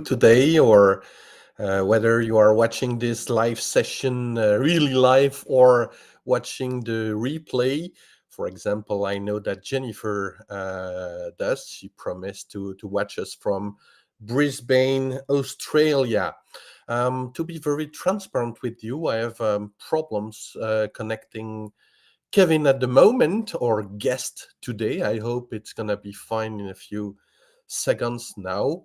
today, or whether you are watching this live session really live or watching the replay. For example, I know that Jennifer does. She promised to watch us from Brisbane, Australia. To be very transparent with you, I have problems connecting Kevin at the moment, or guest today. I hope it's gonna be fine in a few seconds now.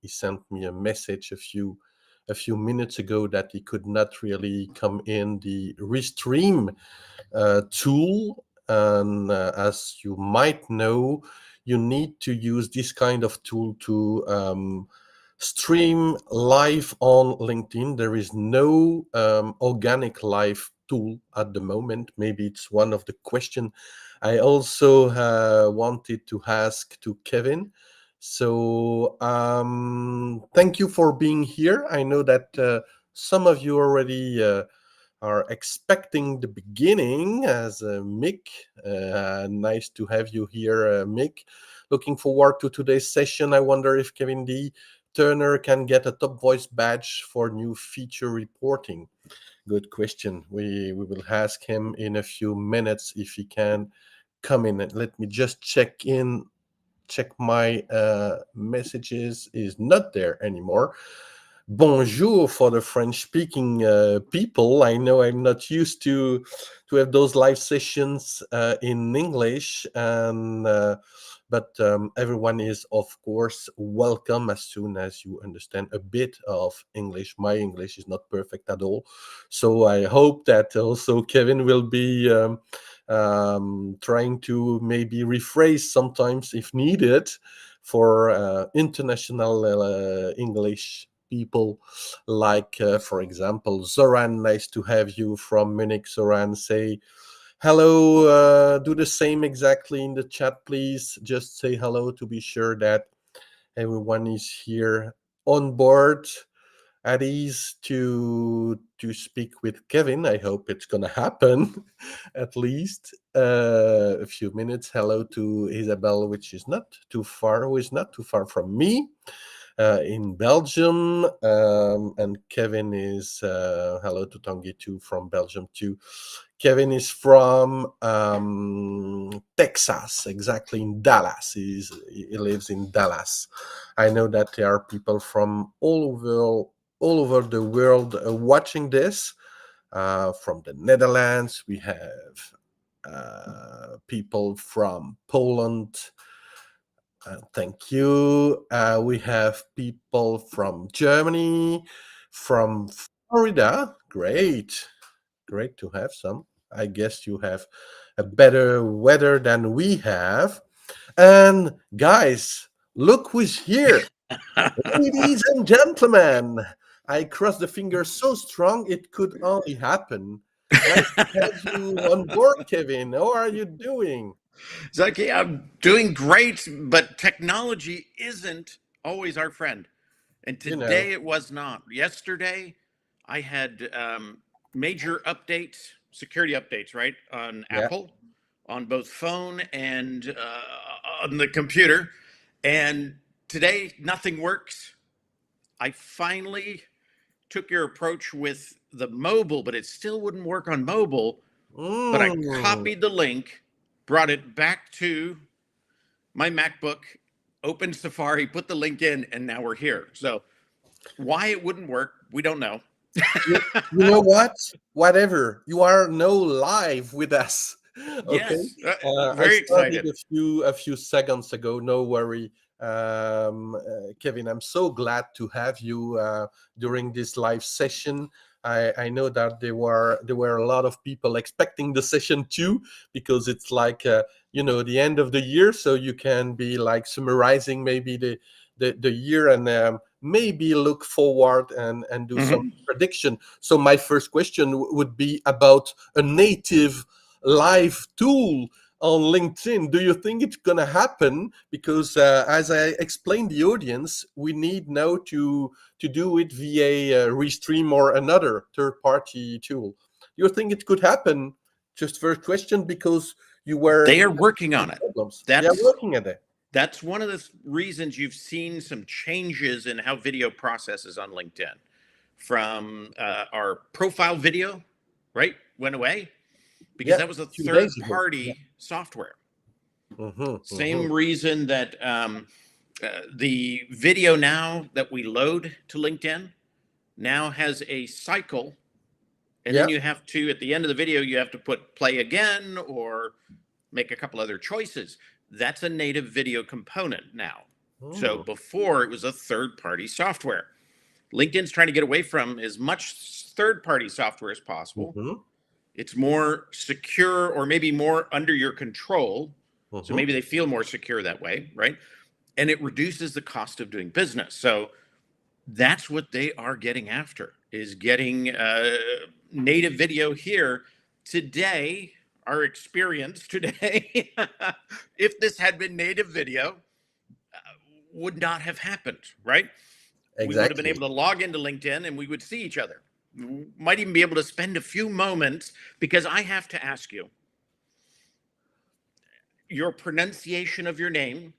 He sent me a message a few minutes ago that he could not really come in the Restream tool. And as you might know, you need to use this kind of tool to stream live on LinkedIn. There is no organic live tool at the moment. Maybe it's one of the questions I also wanted to ask to Kevin. So thank you for being here. I know that some of you already are expecting the beginning as Mick. Nice to have you here, Mick. Looking forward to today's session. I wonder if Kevin D. Turner can get a top voice badge for new feature reporting. Good question. We will ask him in a few minutes if he can come in. Let me just check my messages. Is not there anymore. Bonjour for the French-speaking people. I know I'm not used to have those live sessions in English, and but everyone is, of course, welcome as soon as you understand a bit of English. My English is not perfect at all, so I hope that also Kevin will be trying to maybe rephrase sometimes if needed for international English people, like, for example, Zoran. Nice to have you from Munich. Zoran, say hello. Do the same exactly in the chat, please. Just say hello to be sure that everyone is here on board at ease to speak with Kevin. I hope it's gonna happen at least a few minutes. Hello to Isabel, which is not too far, who is not too far from me in Belgium. And Kevin is hello to Tanguy too from Belgium too. Kevin is from Texas, exactly in Dallas. He lives in Dallas. I know that there are people from all over the world watching this. From the Netherlands, we have people from Poland. Thank you. We have people from Germany, from Florida. Great to have some. I guess you have a better weather than we have. And guys, look who's here. Ladies and gentlemen, I cross the fingers so strong it could only happen. Nice to have you on board, Kevin. How are you doing? Zaki, I'm doing great, but technology isn't always our friend. And You know, today it was not. Yesterday, I had major updates, security updates, right, on yeah. Apple, on both phone and on the computer. And today, nothing works. I finally took your approach with the mobile, but it still wouldn't work on mobile. But I Mm. copied the link, brought it back to my MacBook, opened Safari, put the link in, and now we're here. So why it wouldn't work, we don't know. You know what? Whatever. You are no live with us. Okay. Yes, I very started excited. a few seconds ago. No worry, Kevin. I'm so glad to have you during this live session. I know that there were a lot of people expecting the session too, because it's like the end of the year, so you can be like summarizing maybe the year, and maybe look forward and do some Mhm. prediction. So my first question would be about a native live tool on LinkedIn. Do you think it's going to happen? Because as I explained the audience, we need now to do it via Restream or another third-party tool. Do you think it could happen? Just first question, because you were They are working on it. problems. They are That's working at it. That's one of the reasons you've seen some changes in how video processes on LinkedIn. From our profile video, right, went away because Yeah, that was a few days ago. third-party software. Mm-hmm. Same reason that the video now that we load to LinkedIn now has a cycle, and Yeah. then you have to, at the end of the video, you have to put play again or make a couple other choices. That's a native video component now. So before it was a third-party software. LinkedIn's trying to get away from as much third-party software as possible. Mm-hmm. It's more secure, or maybe more under your control. So Mm-hmm. maybe they feel more secure that way, right? And it reduces the cost of doing business. So that's what they are getting after, is getting native video here. Today, our experience today, if this had been native video, would not have happened, right? Exactly. We would have been able to log into LinkedIn and we would see each other. We might even be able to spend a few moments, because I have to ask you, your pronunciation of your name,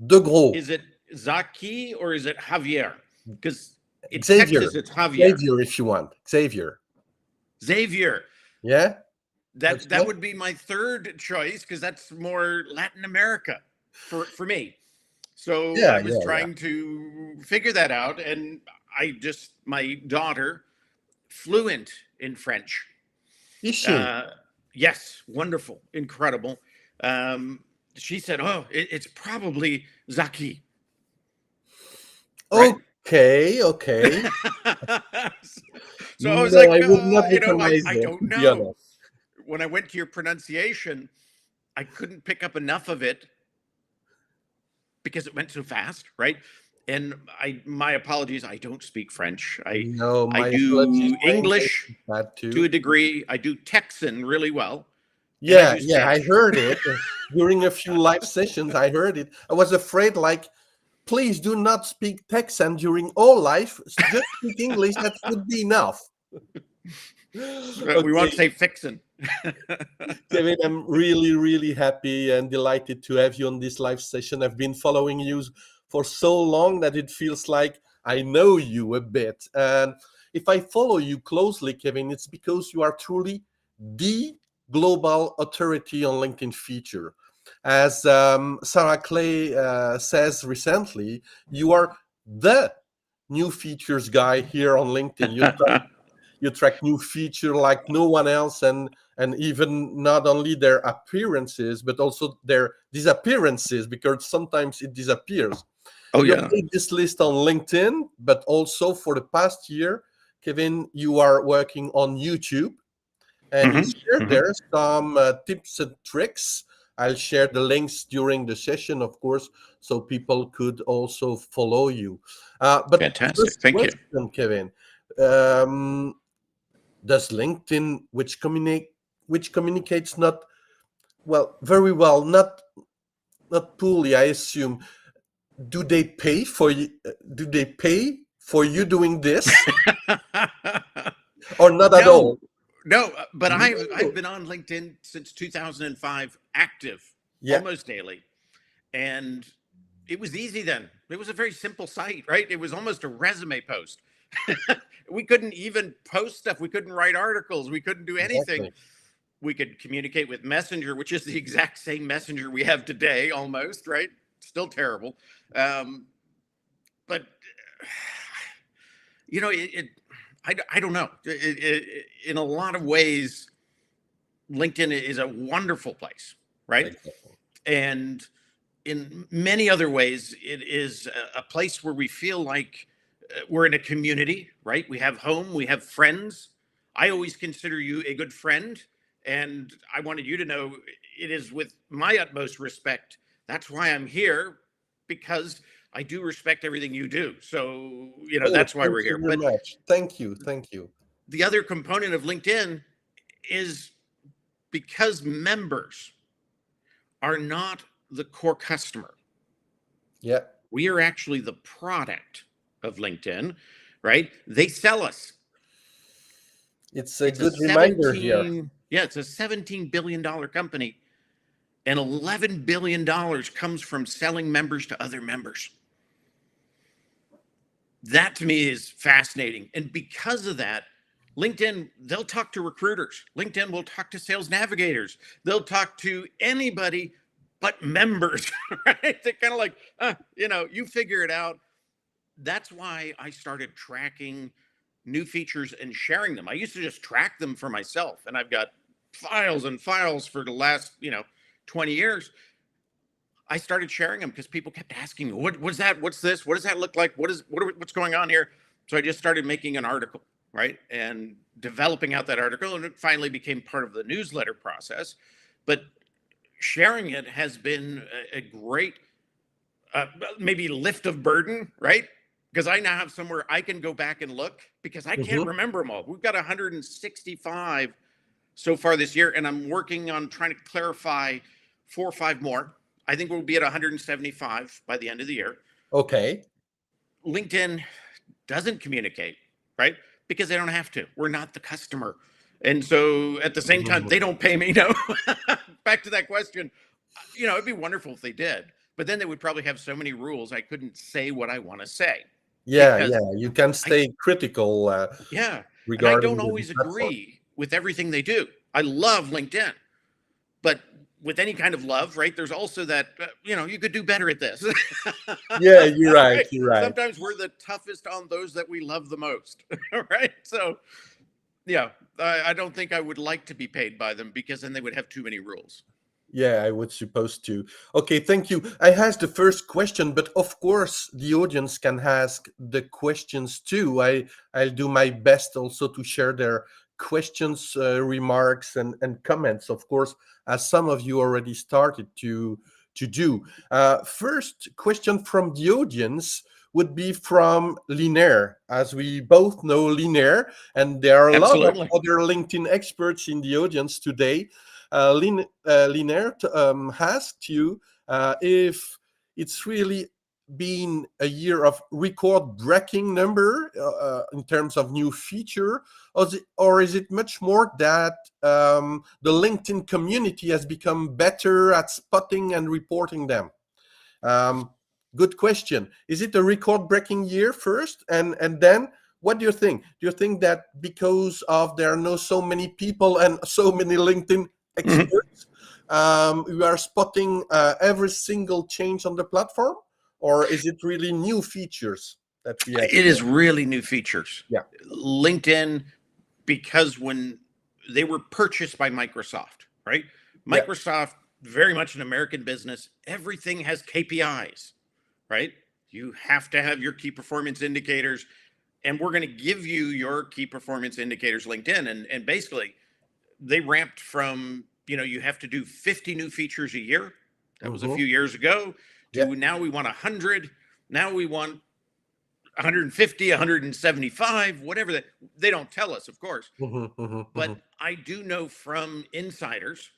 De Gros. is it Zaki or is it Javier? Because in Xavier. Texas, it's Javier. Xavier, if you want. Xavier. Xavier. Yeah. That would be my third choice, because that's more Latin America for me. So Yeah, I was trying to figure that out, and my daughter, fluent in French. Is she? Yes, wonderful, incredible. She said, "Oh, it's probably Zaki." Right? Okay. So I was No, like, I would not I recognize it, don't to be know. honest. When I went to your pronunciation, I couldn't pick up enough of it because it went so fast, right? And my apologies, I don't speak French. No, my I apologies. do My English is bad too. to a degree. I do Texan really well. Yeah, I do I Spanish. heard it during a few live sessions. I heard it. I was afraid, like, please do not speak Texan during all life. Just speak English. That would be enough. We won't say fixin'. Kevin, I'm really happy and delighted to have you on this live session. I've been following you for so long that it feels like I know you a bit. And if I follow you closely, Kevin, it's because you are truly the global authority on LinkedIn feature. As Sarah Clay says recently, you are the new features guy here on LinkedIn. You track new feature like no one else, and even not only their appearances but also their disappearances, because sometimes it disappears. Oh You yeah. made this list on LinkedIn, but also for the past year, Kevin, you are working on YouTube, and you shared there some tips and tricks. I'll share the links during the session, of course, so people could also follow you. But Fantastic. first Thank you. question, Kevin. Does LinkedIn, which communicates not very well, not poorly, I assume, do they pay for you? Do they pay for you doing this, or not at all? No, but No. I've been on LinkedIn since 2005, active Yeah. almost daily, and it was easy then. It was a very simple site, right? It was almost a resume post. We couldn't even post stuff. We couldn't write articles. We couldn't do anything. Exactly. We could communicate with Messenger, which is the exact same Messenger we have today, almost, right? Still terrible. But you know, I don't know. In a lot of ways, LinkedIn is a wonderful place, right? Exactly. And in many other ways, it is a place where we feel like we're in a community, right? We have home, we have friends. I always consider you a good friend, and I wanted you to know it is with my utmost respect. That's why I'm here, because I do respect everything you do. So, you know, that's why we're here. Thank you very much. Thank you. The other component of LinkedIn is because members are not the core customer. Yeah. We are actually the product of LinkedIn, right? They sell us. It's a good reminder here. Yeah, it's a $17 billion company. and $11 billion comes from selling members to other members. That to me is fascinating. And because of that, LinkedIn, they'll talk to recruiters. LinkedIn will talk to sales navigators. They'll talk to anybody but members, right? They're kind of like, you figure it out. That's why I started tracking new features and sharing them. I used to just track them for myself, and I've got files and files for the last, 20 years. I started sharing them because people kept asking me, what's that? What's this? What does that look like? What's going on here? So I just started making an article, right? And developing out that article, and it finally became part of the newsletter process. But sharing it has been a great, maybe lift of burden, right? Because I now have somewhere I can go back and look, because I can't remember them all. We've got 165 so far this year, and I'm working on trying to clarify 4 or 5 more. I think we'll be at 175 by the end of the year. Okay. LinkedIn doesn't communicate, right? Because they don't have to. We're not the customer. And so at the same time, they don't pay me. No. Back to that question, it'd be wonderful if they did, but then they would probably have so many rules I couldn't say what I want to say. Yeah, you can stay critical. Yeah. And I Regarding don't the always platform. agree with everything they do. I love LinkedIn, but with any kind of love, right? There's also that, you could do better at this. Yeah, you're right. Right? You're right. Sometimes we're the toughest on those that we love the most, right? So, yeah, I don't think I would like to be paid by them, because then they would have too many rules. Yeah, I would suppose to. Okay, thank you. I asked the first question, but of course the audience can ask the questions too. I'll do my best also to share their questions, remarks, and comments, of course, as some of you already started to do. First question from the audience would be from Linaire. As we both know Linaire, and there are a lot of Absolutely. other LinkedIn experts in the audience today. Linaire asked you if it's really been a year of record-breaking number in terms of new feature, or is it much more that the LinkedIn community has become better at spotting and reporting them? Good question. Is it a record-breaking year first, and then what do you think? Do you think that because of there are no so many people and so many LinkedIn experts, we are spotting every single change on the platform, or is it really new features that we have? It is really new features. Yeah. LinkedIn, because when they were purchased by Microsoft, right? Yeah. Microsoft, very much an American business, everything has KPIs, right? You have to have your key performance indicators, and we're going to give you your key performance indicators, LinkedIn. And basically, they ramped from, you have to do 50 new features a year. That was a few years ago. To now we want 100. Now we want 150, 175, whatever. They don't tell us, of course. But I do know from insiders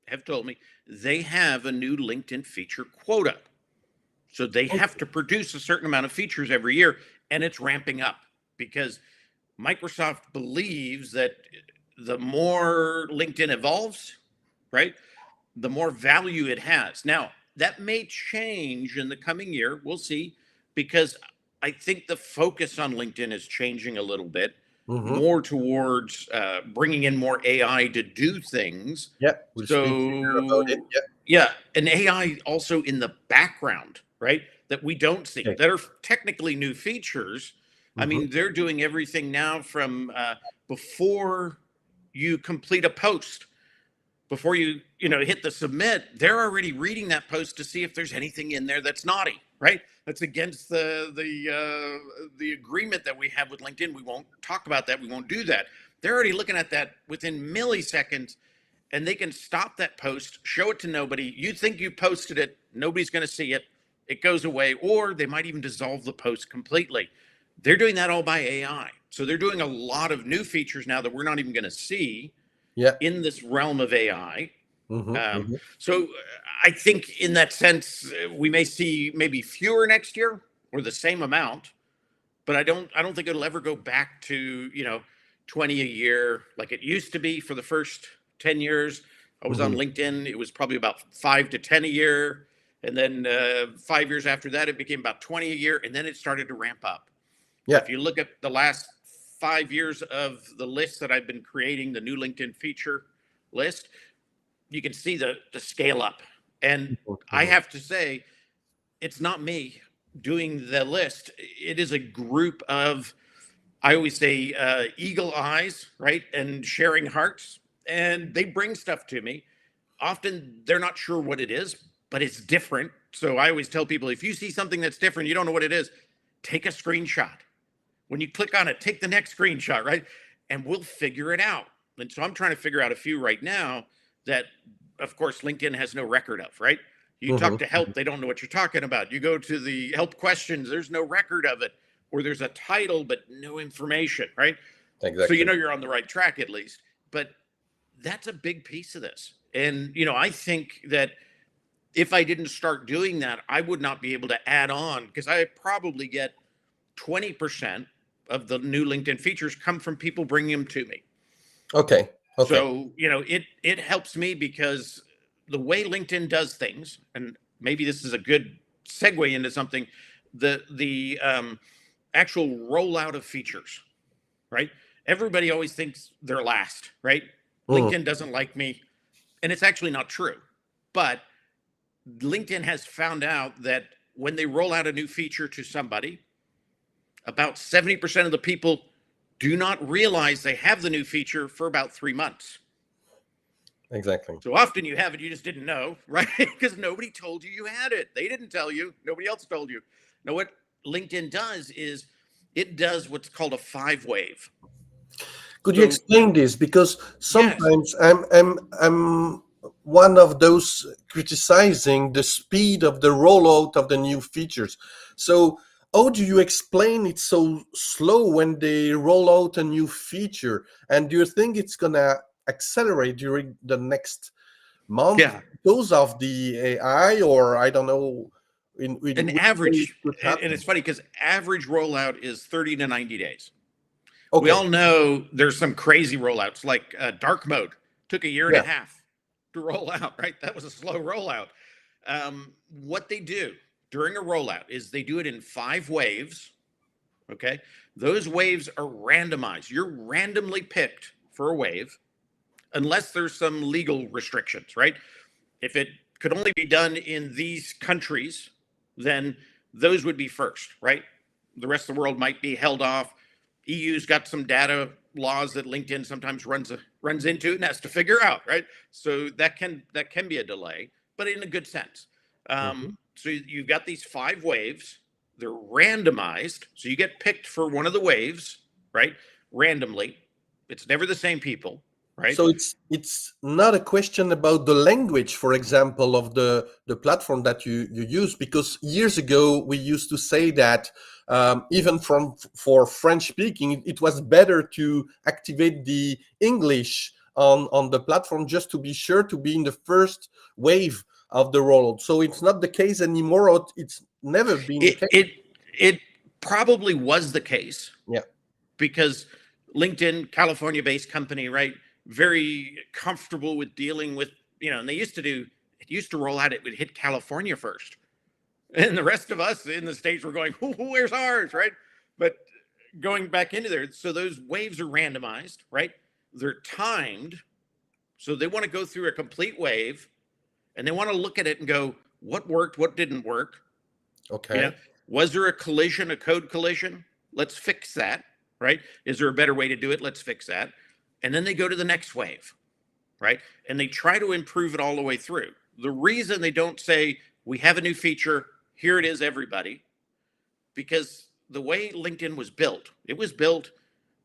have told me they have a new LinkedIn feature quota. So they have to produce a certain amount of features every year, and it's ramping up because Microsoft believes that the more LinkedIn evolves, right, the more value it has. Now, that may change in the coming year. We'll see, because I think the focus on LinkedIn is changing a little bit, more towards bringing in more AI to do things. Yeah, we'll speak later about it. Yeah, and AI also in the background, right, that we don't see, that are technically new features. I mean, they're doing everything now from before you complete a post, before you hit the submit, they're already reading that post to see if there's anything in there that's naughty, right? That's against the agreement that we have with LinkedIn. We won't talk about that. We won't do that. They're already looking at that within milliseconds, and they can stop that post, show it to nobody. You think you posted it, nobody's going to see it. It goes away, or they might even dissolve the post completely. They're doing that all by AI. So they're doing a lot of new features now that we're not even going to see in this realm of AI. So I think in that sense, we may see maybe fewer next year or the same amount, but I don't think it'll ever go back to, 20 a year like it used to be for the first 10 years. I was on LinkedIn. It was probably about 5 to 10 a year. And then 5 years after that, it became about 20 a year. And then it started to ramp up. Yeah. If you look at the last 5 years of the list that I've been creating, the new LinkedIn feature list, you can see the scale up. And I have to say, it's not me doing the list. It is a group of, I always say, eagle eyes, right? And sharing hearts. And they bring stuff to me. Often they're not sure what it is, but it's different. So I always tell people, if you see something that's different, you don't know what it is, take a screenshot. When you click on it, take the next screenshot, right? And we'll figure it out. And so I'm trying to figure out a few right now that, of course, LinkedIn has no record of, right? You talk to help, they don't know what you're talking about. You go to the help questions, there's no record of it. Or there's a title, but no information, right? Exactly. So you know you're on the right track at least. But that's a big piece of this. And, I think that if I didn't start doing that, I would not be able to add on, because I probably get 20% of the new LinkedIn features come from people bringing them to me. Okay. So, it helps me because the way LinkedIn does things, and maybe this is a good segue into something, the actual rollout of features, right? Everybody always thinks they're last, right? LinkedIn doesn't like me. And it's actually not true. But LinkedIn has found out that when they roll out a new feature to somebody, about 70% of the people do not realize they have the new feature for about 3 months. Exactly. So often you have it, you just didn't know, right? Because nobody told you you had it. They didn't tell you. Nobody else told you. Now, what LinkedIn does is it does what's called a 5-wave. Could you explain this? Because sometimes I'm one of those criticizing the speed of the rollout of the new features. So how do you explain it so slow when they roll out a new feature? And do you think it's gonna accelerate during the next month because of the AI, or I don't know? An average, and it's funny because average rollout is 30 to 90 days. Okay. We all know there's some crazy rollouts, like dark mode took a year and a half to roll out, right? That was a slow rollout. What they do during a rollout is they do it in 5 waves. Okay. Those waves are randomized. You're randomly picked for a wave, unless there's some legal restrictions, right? If it could only be done in these countries, then those would be first, right? The rest of the world might be held off. EU's got some data laws that LinkedIn sometimes runs into and has to figure out, right? So that can be a delay, but in a good sense. So you've got these 5 waves. They're randomized, so you get picked for one of the waves, right? Randomly. It's never the same people. Right. So it's not a question about the language, for example, of the platform that you use, because years ago we used to say that even for French speaking, it was better to activate the English on the platform just to be sure to be in the first wave of the rollout. So it's not the case anymore. It's never been the case. It probably was the case. Yeah. Because LinkedIn, California-based company, right? Very comfortable with dealing with, and it used to roll out, it would hit California first. And the rest of us in the States were going, where's ours, right? But going back into there, so those waves are randomized, right? They're timed. So they want to go through a complete wave and they want to look at it and go, what worked, what didn't work? Okay. Was there a collision, a code collision? Let's fix that, right? Is there a better way to do it? Let's fix that. And then they go to the next wave, right? And they try to improve it all the way through. The reason they don't say, we have a new feature, here it is, everybody, because the way LinkedIn was built, it was built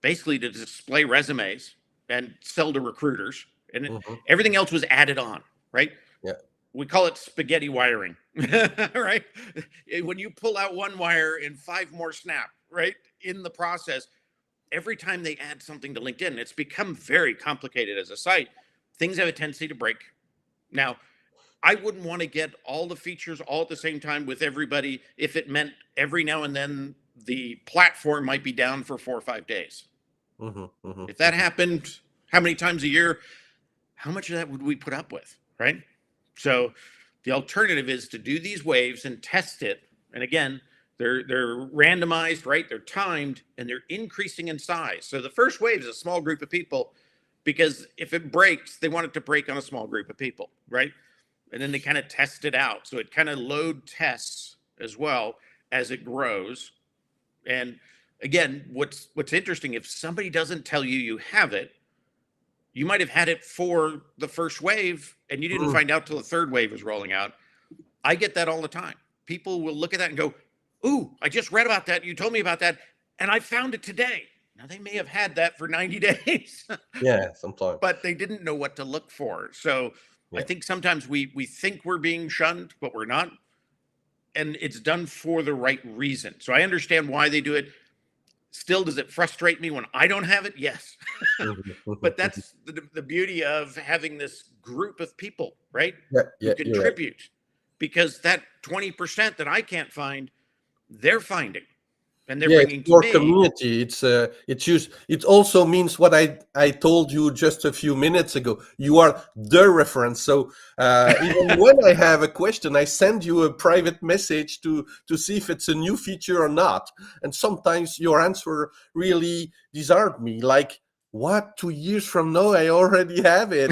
basically to display resumes and sell to recruiters, and everything else was added on, right? Yeah. We call it spaghetti wiring, right? When you pull out one wire and 5 more snap, right? In the process, every time they add something to LinkedIn, it's become very complicated as a site. Things have a tendency to break. Now, I wouldn't want to get all the features all at the same time with everybody if it meant every now and then the platform might be down for 4 or 5 days. If that happened, how many times a year? how much of that would we put up with, right? So the alternative is to do these waves and test it. And again, they're randomized, right? They're timed and they're increasing in size. So the first wave is a small group of people because if it breaks, they want it to break on a small group of people, right? And then they kind of test it out. So it kind of load tests as well as it grows. And again, what's interesting, if somebody doesn't tell you you have it, you might have had it for the first wave and you didn't find out till the third wave was rolling out. I get that all the time. People will look at that and go, ooh, I just read about that. You told me about that. And I found it today. Now, they may have had that for 90 days. Yeah, sometimes. But they didn't know what to look for. So I think sometimes we think we're being shunned, but we're not. And it's done for the right reason. So I understand why they do it. Still, does it frustrate me when I don't have it? Yes. But that's the beauty of having this group of people, right? Yeah, who contribute. Right. Because that 20% that I can't find, they're finding. And they're bringing to me. Community. It also means what I told you just a few minutes ago. You are the reference. So even when I have a question, I send you a private message to see if it's a new feature or not. And sometimes your answer really disarmed me. Like, what, 2 years from now I already have it?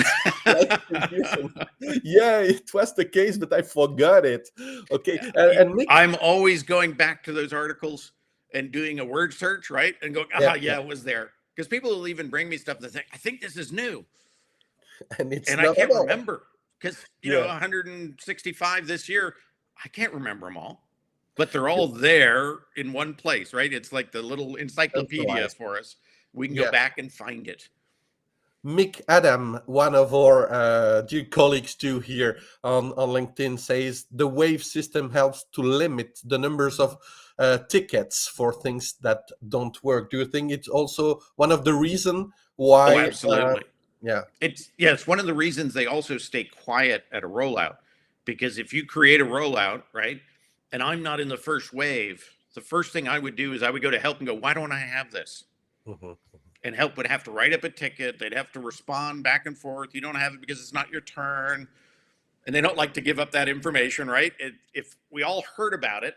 Yeah, it was the case, but I forgot it. Okay, and Nick, I'm always going back to those articles and doing a word search, right? And going, it was there. Because people will even bring me stuff that think, I think this is new. And I can't remember. Because, 165 this year, I can't remember them all. But they're all there in one place, right? It's like the little encyclopedia for us. We can go back and find it. Mick Adam, one of our dear colleagues too here on LinkedIn, says the wave system helps to limit the numbers of tickets for things that don't work. Do you think it's also one of the reasons why? Oh, absolutely. It's one of the reasons they also stay quiet at a rollout. Because if you create a rollout, right, and I'm not in the first wave, the first thing I would do is I would go to help and go, why don't I have this? And help would have to write up a ticket. They'd have to respond back and forth. You don't have it because it's not your turn. And they don't like to give up that information, right? If we all heard about it,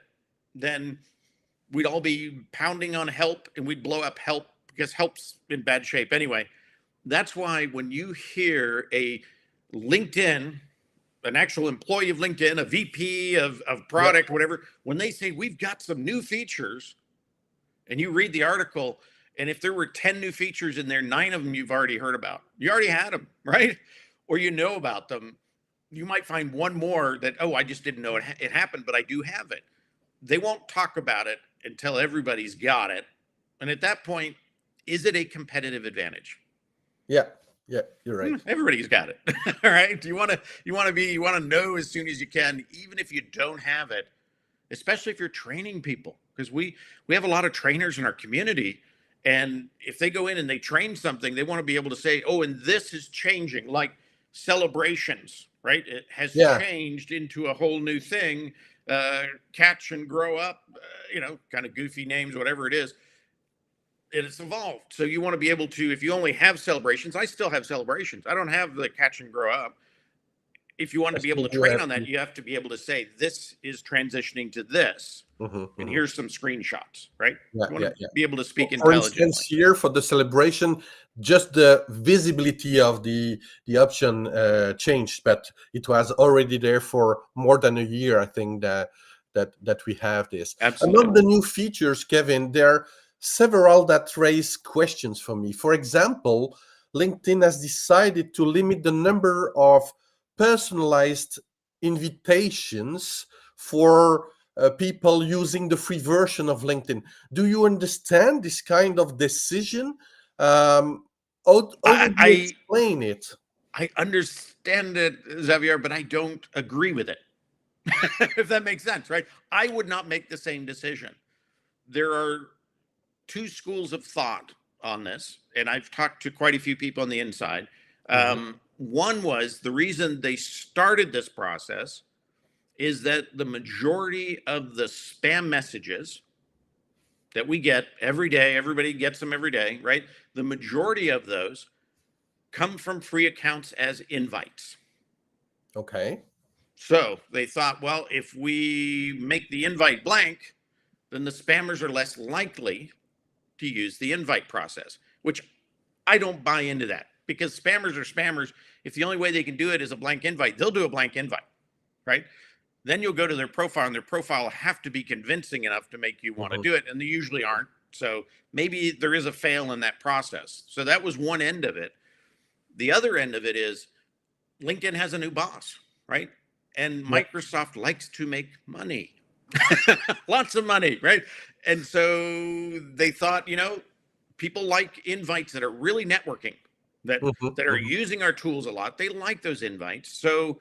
then we'd all be pounding on help and we'd blow up help because help's in bad shape anyway. That's why when you hear a LinkedIn, an actual employee of LinkedIn, a VP of product, whatever, when they say we've got some new features and you read the article, and if there were 10 new features in there, 9 of them you've already heard about. You already had them, right? Or you know about them. You might find one more that, I just didn't know it happened, but I do have it. They won't talk about it until everybody's got it. And at that point, is it a competitive advantage? Yeah, you're right. Everybody's got it. All right. You want to know as soon as you can, even if you don't have it, especially if you're training people, because we have a lot of trainers in our community. And if they go in and they train something, they want to be able to say, and this is changing, like celebrations, right? It has changed into a whole new thing, catch and grow up, kind of goofy names, whatever it is. And it's evolved. So you want to be able to, if you only have celebrations, I still have celebrations. I don't have the catch and grow up. If you want to be able to train on that, you have to be able to say, this is transitioning to this. And here's some screenshots, right? You want to be able to speak intelligently. For instance, here for the celebration, just the visibility of the option changed, but it was already there for more than a year. I think that we have this. Absolutely. Among the new features, Kevin, there are several that raise questions for me. For example, LinkedIn has decided to limit the number of personalized invitations for people using the free version of LinkedIn. Do you understand this kind of decision? How would you explain it? I understand it, Xavier, but I don't agree with it. If that makes sense, right? I would not make the same decision. There are 2 schools of thought on this, and I've talked to quite a few people on the inside. One was the reason they started this process is that the majority of the spam messages that we get every day, everybody gets them every day, right? The majority of those come from free accounts as invites. Okay. So they thought, well, if we make the invite blank, then the spammers are less likely to use the invite process, which I don't buy into that, because spammers are spammers. If the only way they can do it is a blank invite, they'll do a blank invite, right? Then you'll go to their profile, and their profile will have to be convincing enough to make you want to do it, and they usually aren't. So maybe there is a fail in that process. So that was one end of it. The other end of it is LinkedIn has a new boss, right? And Microsoft likes to make money. Lots of money, right? And so they thought, people like invites that are really networking, that are using our tools a lot. They like those invites. So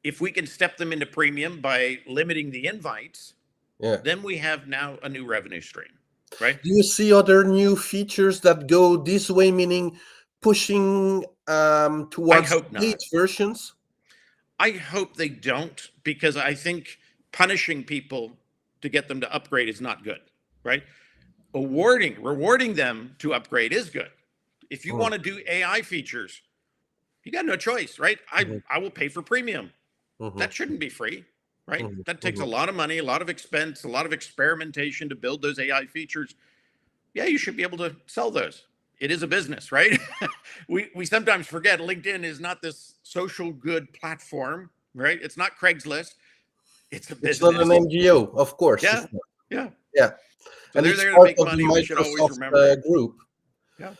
if we can step them into premium by limiting the invites, then we have now a new revenue stream, right? Do you see other new features that go this way, meaning pushing towards paid versions? I hope they don't, because I think punishing people to get them to upgrade is not good, right? Rewarding them to upgrade is good. If you want to do AI features, you got no choice, right? I will pay for premium. That shouldn't be free, right? That takes a lot of money, a lot of expense, a lot of experimentation to build those AI features. Yeah, you should be able to sell those. It is a business, right? we sometimes forget LinkedIn is not this social good platform, right? It's not Craigslist. It's a business. It's not an NGO, of course. Yeah. So and they're there to make money. We should always remember group. Yeah.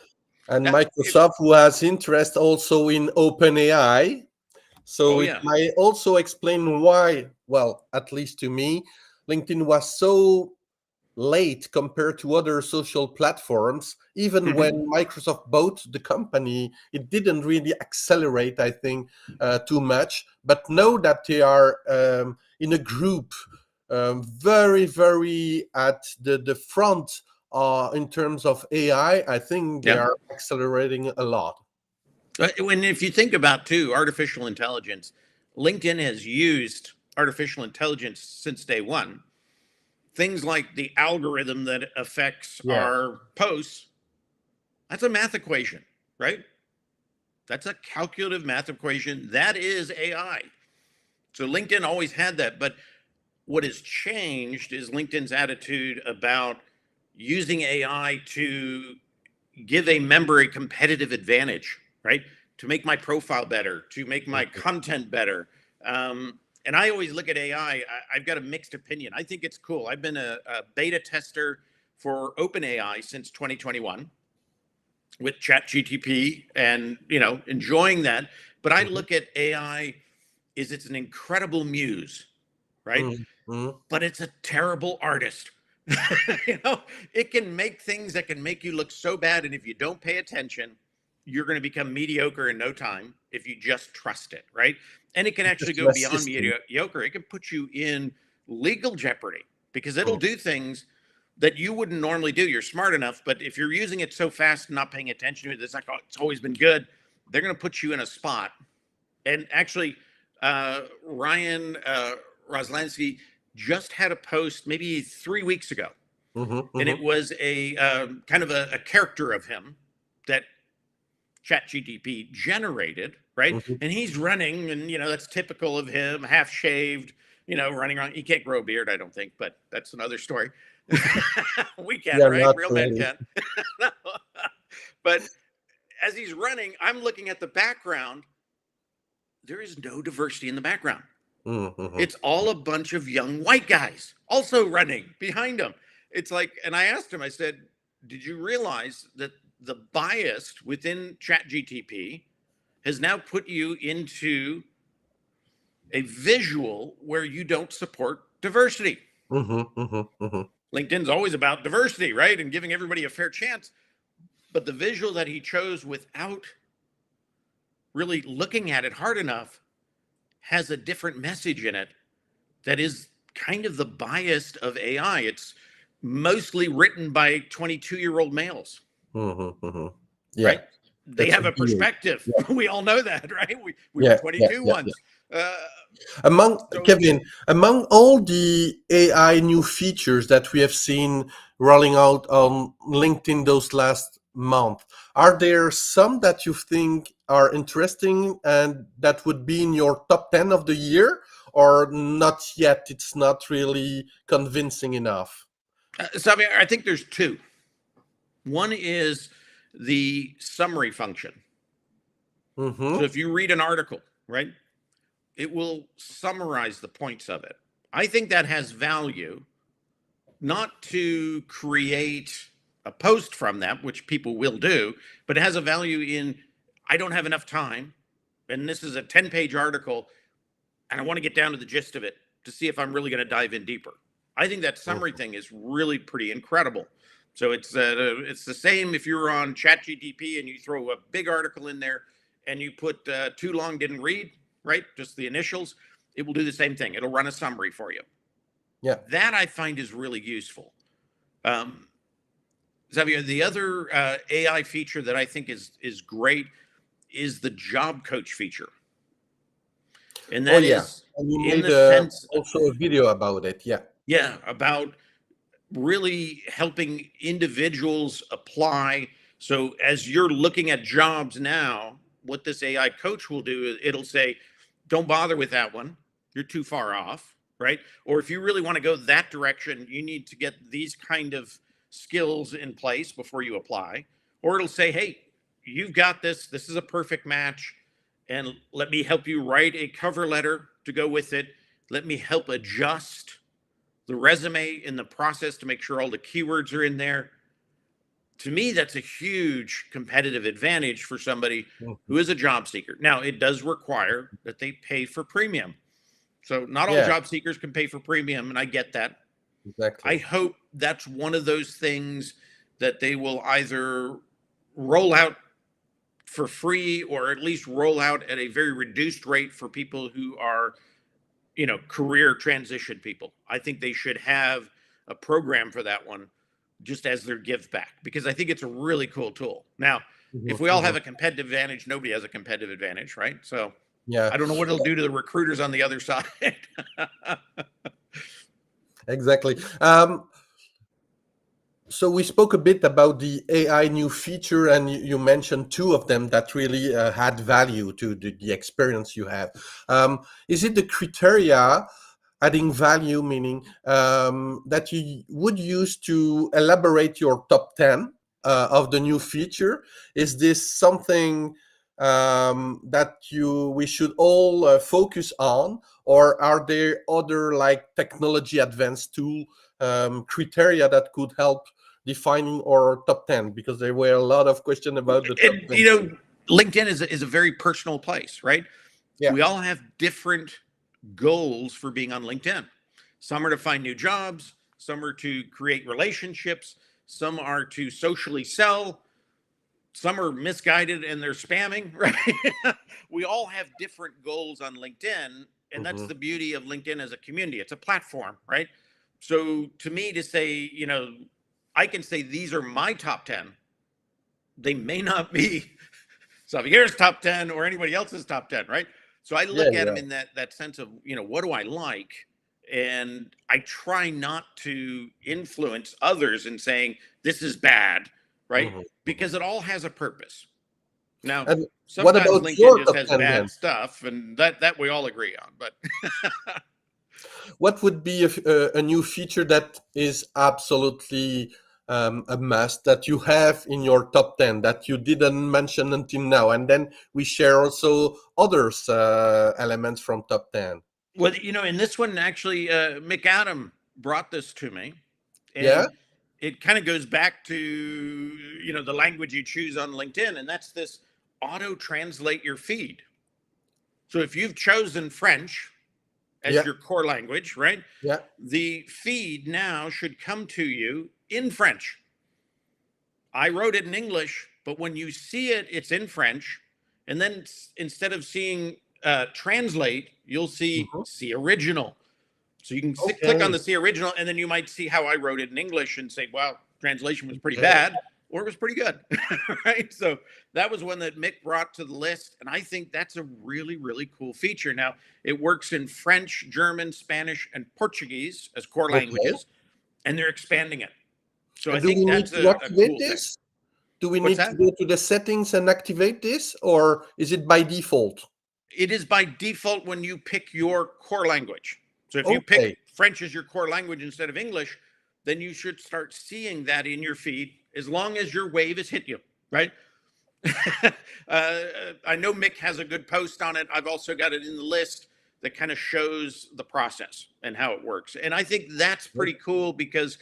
And Microsoft, who has interest also in OpenAI. So it might also explain why, well, at least to me, LinkedIn was so late compared to other social platforms. Even when Microsoft bought the company, it didn't really accelerate, I think, too much. But now that they are in a group very, very at the front in terms of AI, I think they are accelerating a lot. And if you think about, too, artificial intelligence, LinkedIn has used artificial intelligence since day one. Things like the algorithm that affects our posts, that's a math equation, right? That's a calculative math equation. That is AI. So LinkedIn always had that. But what has changed is LinkedIn's attitude about using AI to give a member a competitive advantage, right? To make my profile better, to make my content better. And I always look at AI, I've got a mixed opinion. I think it's cool. I've been a beta tester for OpenAI since 2021 with ChatGTP and, enjoying that. But I look at AI as it's an incredible muse, right? But it's a terrible artist. It can make things that can make you look so bad. And if you don't pay attention, you're going to become mediocre in no time if you just trust it, right? And it can actually go beyond mediocre. It can put you in legal jeopardy because it'll do things that you wouldn't normally do. You're smart enough, but if you're using it so fast and not paying attention to it, it's like, oh, it's always been good. They're going to put you in a spot. And actually, Ryan Roslansky just had a post maybe 3 weeks ago. And it was a kind of a character of him that ChatGTP generated, right? And he's running, and that's typical of him, half shaved, running around. He can't grow a beard, I don't think, but that's another story. We can, right? Real men can. But as he's running, I'm looking at the background. There is no diversity in the background. It's all a bunch of young white guys also running behind him. It's like, and I asked him, I said, did you realize that the bias within ChatGTP has now put you into a visual where you don't support diversity? LinkedIn's always about diversity, right? And giving everybody a fair chance. But the visual that he chose without really looking at it hard enough has a different message in it that is kind of the bias of AI. It's mostly written by 22-year-old males. Right? They have a perspective. We all know that, right? We were 22 once. Kevin, among all the AI new features that we have seen rolling out on LinkedIn those last month. Are there some that you think are interesting and that would be in your top 10 of the year, or not yet? It's not really convincing enough. Xavier, I think there's two. One is the summary function. Mm-hmm. So if you read an article, right, it will summarize the points of it. I think that has value, not to create a post from that, which people will do, but it has a value in, I don't have enough time, and this is a 10-page article, and I want to get down to the gist of it to see if I'm really going to dive in deeper. I think that summary thing is really pretty incredible. So it's the same if you're on ChatGPT and you throw a big article in there and you put too long didn't read, right? Just the initials. It will do the same thing. It'll run a summary for you. Yeah. That I find is really useful. Xavier, the other AI feature that I think is great is the job coach feature. And that is and you in made the sense also a video about it. Yeah, about really helping individuals apply. So as you're looking at jobs now, what this AI coach will do is it'll say, don't bother with that one. You're too far off, right? Or if you really want to go that direction, you need to get these kind of skills in place before you apply. Or it'll say, hey, you've got this. This is a perfect match. And let me help you write a cover letter to go with it. Let me help adjust the resume in the process to make sure all the keywords are in there. To me, that's a huge competitive advantage for somebody who is a job seeker. Now, it does require that they pay for premium. So not all job seekers can pay for premium, and I get that. Exactly. I hope that's one of those things that they will either roll out for free or at least roll out at a very reduced rate for people who are, career transition people. I think they should have a program for that one just as their give back, because I think it's a really cool tool. Now, if we all have a competitive advantage, nobody has a competitive advantage, right? So I don't know what it'll do to the recruiters on the other side. Exactly. So we spoke a bit about the AI new feature, and you mentioned two of them that really had value to the experience you have. Is it the criteria adding value, meaning that you would use to elaborate your top 10 of the new feature? Is this something that we should all focus on, or are there other like technology advanced tool criteria that could help defining our top 10? Because there were a lot of questions about the top 10. LinkedIn is a very personal place, right? Yeah. We all have different goals for being on LinkedIn. Some are to find new jobs, some are to create relationships, some are to socially sell, some are misguided and they're spamming, right? We all have different goals on LinkedIn, and that's the beauty of LinkedIn as a community. It's a platform, right? So to me, to say, I can say these are my top 10. They may not be Xavier's top 10 or anybody else's top 10, right? So I look at them in that sense of, what do I like? And I try not to influence others in saying this is bad, right? Because it all has a purpose. Now, sometimes LinkedIn just has bad stuff, and that we all agree on. But what would be a new feature that is absolutely a must that you have in your top 10 that you didn't mention until now? And then we share also others elements from top 10. Well, in this one, actually, McAdam brought this to me. And it kind of goes back to, the language you choose on LinkedIn, and that's this auto-translate your feed. So if you've chosen French as your core language, right? Yeah. The feed now should come to you in French. I wrote it in English, but when you see it, it's in French. And then instead of seeing translate, you'll see original. So you can click on the see original, and then you might see how I wrote it in English and say, wow, translation was pretty bad, or it was pretty good, right? So that was one that Mick brought to the list, and I think that's a really, really cool feature. Now, it works in French, German, Spanish, and Portuguese as core languages, and they're expanding it. So I think that's a cool thing. Do we What's need to that? go to the settings and activate this, or is it by default? It is by default when you pick your core language. So if you pick Okay. French as your core language instead of English, then you should start seeing that in your feed as long as your wave has hit you, right? I know Mick has a good post on it. I've also got it in the list that kind of shows the process and how it works. And I think that's pretty cool because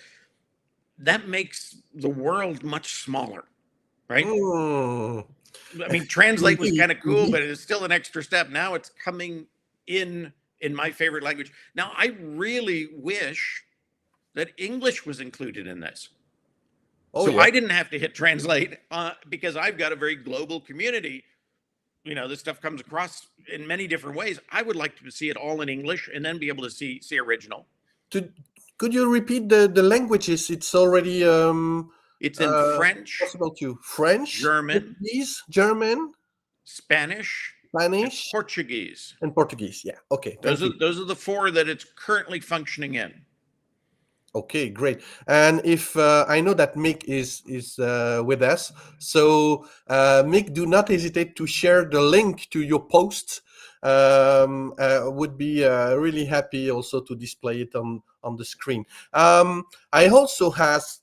that makes the world much smaller, right? Mm, I mean, translate was indeed, kind of cool, indeed. but it is still an extra step. Now it's coming in my favorite language. Now I really wish that English was included in this. Oh So yeah. I didn't have to hit translate because I've got a very global community. You know, this stuff comes across in many different ways. I would like to see it all in English and then be able to see original. Could you repeat the languages? It's already It's in French, possible to French, German, Portuguese, German, Spanish, and Spanish, Portuguese. and Portuguese. Yeah. Okay. Thank you. Those are the four that it's currently functioning in. Okay, great. And if I know that Mick is with us, so Mick, do not hesitate to share the link to your post. Would be really happy also to display it on the screen. I also asked,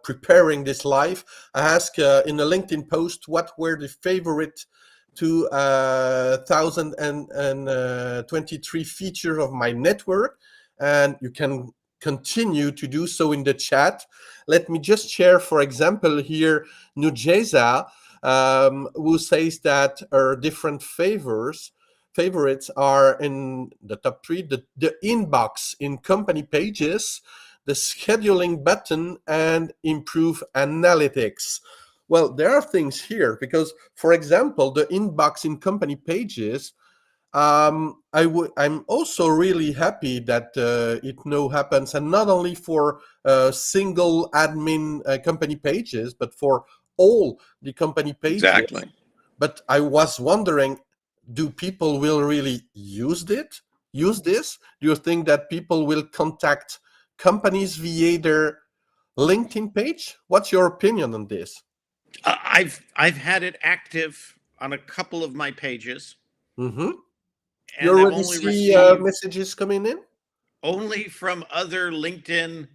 preparing this live, I asked in a LinkedIn post what were the favorite 2023 features of my network, and you can continue to do so in the chat. Let me just share, for example, here, Nujeza, who says that her different favorites are in the top 3, the inbox in company pages, the scheduling button, and improve analytics. Well, there are things here because, for example, the inbox in company pages, I'm also really happy that it now happens, and not only for single admin company pages, but for all the company pages. Exactly. But I was wondering, do people will really use this? Do you think that people will contact companies via their LinkedIn page? What's your opinion on this? I've had it active on a couple of my pages, Mm-hmm. You and I've already only see received messages coming in? only from other LinkedIn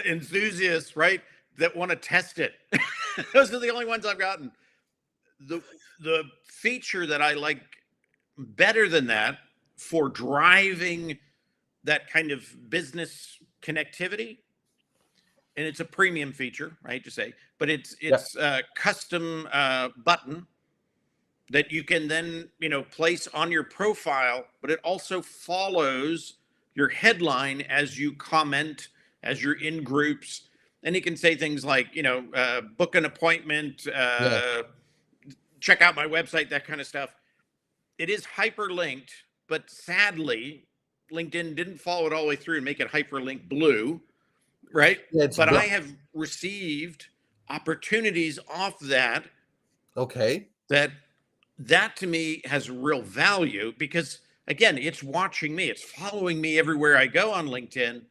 enthusiasts, right, that want to test it. Those are the only ones I've gotten. The feature that I like better than that for driving that kind of business connectivity, and it's a premium feature, right, to say, but it's a custom button that you can then place on your profile, but it also follows your headline as you comment, as you're in groups, and you can say things like book an appointment, check out my website, that kind of stuff. It is hyperlinked, but sadly LinkedIn didn't follow it all the way through and make it hyperlink blue, right? But I have received opportunities off that. Okay. That to me has real value because, again, it's watching me, it's following me everywhere I go on LinkedIn.